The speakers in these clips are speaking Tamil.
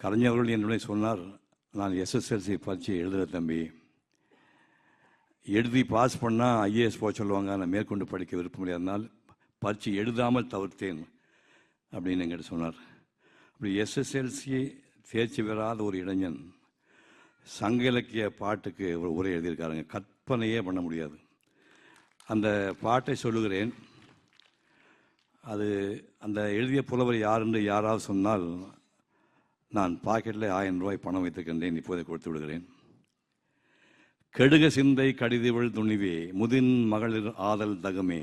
கலைஞர்கள் என்னுடைய சொன்னார், நான் எஸ்எஸ்எல்சி பரீட்சை எழுதுகிற தம்பி, எழுதி பாஸ் பண்ணால் ஐஏஎஸ் போக சொல்லுவாங்க, நான் மேற்கொண்டு படிக்க விருப்பம் முடியாதனால் பரீட்சை எழுதாமல் தவிர்த்தேன் அப்படின்னு என்கிட்ட சொன்னார். அப்படி எஸ்எஸ்எல்சி தேர்ச்சி பெறாத ஒரு இளைஞன் சங்க இலக்கிய பாட்டுக்கு ஒரு உரை எழுதியிருக்காருங்க. கற்பனையே பண்ண முடியாது. அந்த பாட்டை சொல்லுகிறேன். அது அந்த எழுதிய புலவர் யார் என்று யாராவது சொன்னால் நான் பாக்கெட்டில் 1000 ரூபாய் பணம் வைத்திருக்கின்றேன், இப்போதை கொடுத்து விடுகிறேன். கெடுக சிந்தை கடிதவள் துணிவே, முதின் மகளிர் ஆதல் தகமே,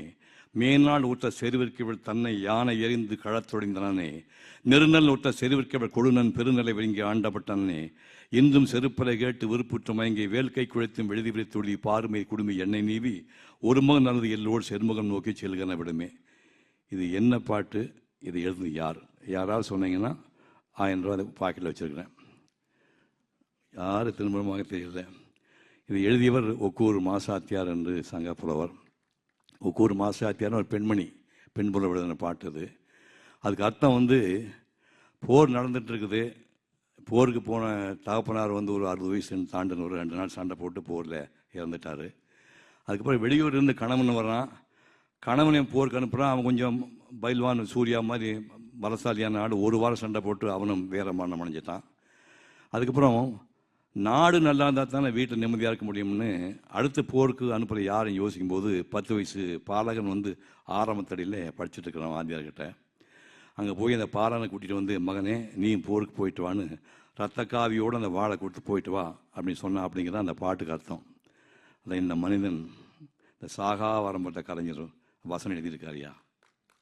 மேனாள் ஊற்ற செருவிற்கவள் தன்னை யானை எறிந்து களத்தொழிந்தனே, நெருநல் ஊற்ற செருவிற்கவள் கொடுநன் பெருநிலை விழுங்கி ஆண்டப்பட்டனே, இன்றும் செருப்பலை கேட்டு விருப்புற்று மயங்கி வேல்கை குழைத்தும் எழுதி விழித்துள்ளி பாருமை குடுமி எண்ணெய் நீவி ஒருமுகம் நல்லது எல்லோடு செருமுகம் நோக்கி செல்கன விடுமே. இது என்ன பாட்டு? இது எழுது யார்? யாராவது சொன்னீங்கன்னா 1000 ரூபா பாக்கெட்டில் வச்சுருக்கிறேன். யார் திருமணமாக தெரியல. இது எழுதியவர் ஒக்கூர் மாசாத்தியார் என்று சங்க புலவர். ஒக்கூர் மாசாத்தியார் ஒரு பெண்மணி, பெண் புலவர் எழுதின பாட்டு அது. அதுக்கு அர்த்தம் போர் நடந்துட்டு இருக்குது. போருக்கு போன தகப்பனார் ஒரு 60 வயசு தாண்டின ஒரு 2 நாள் சண்டை போட்டு போரில் இறந்துட்டார். அதுக்கப்புறம் வெளியூர் இருந்து கணவன் வர்றான். கணவனையும் போருக்கு அனுப்புகிறான். அவன் கொஞ்சம் பைல்வான் சூர்யா மாதிரி பலசாலியான நாடு. ஒரு வாரம் சண்டை போட்டு அவனும் வேற மரணம் அடைஞ்சிட்டான். அதுக்கப்புறம் நாடு நல்லா இருந்தால் தானே வீட்டில் நிம்மதியாக இருக்க முடியும்னு அடுத்த போருக்கு அனுப்புகிற யாரும் யோசிக்கும்போது 10 வயசு பாலகன் ஆரம்பத்தடியில் படிச்சுட்டு இருக்கிறான் வாத்தியார்கிட்ட. அங்கே போய் அந்த பாலனை கூட்டிகிட்டு மகனே நீயும் போருக்கு போயிட்டு வான்னு ரத்த காவியோடு அந்த வாழை கொடுத்து போயிட்டு வா அப்படின்னு சொன்னான். அப்படிங்கிறத அந்த பாட்டுக்கு அர்த்தம். அதை இந்த மனிதன், இந்த சாகா வரம்பட்ட கலைஞர் வசனம் எழுதியிருக்காருயா.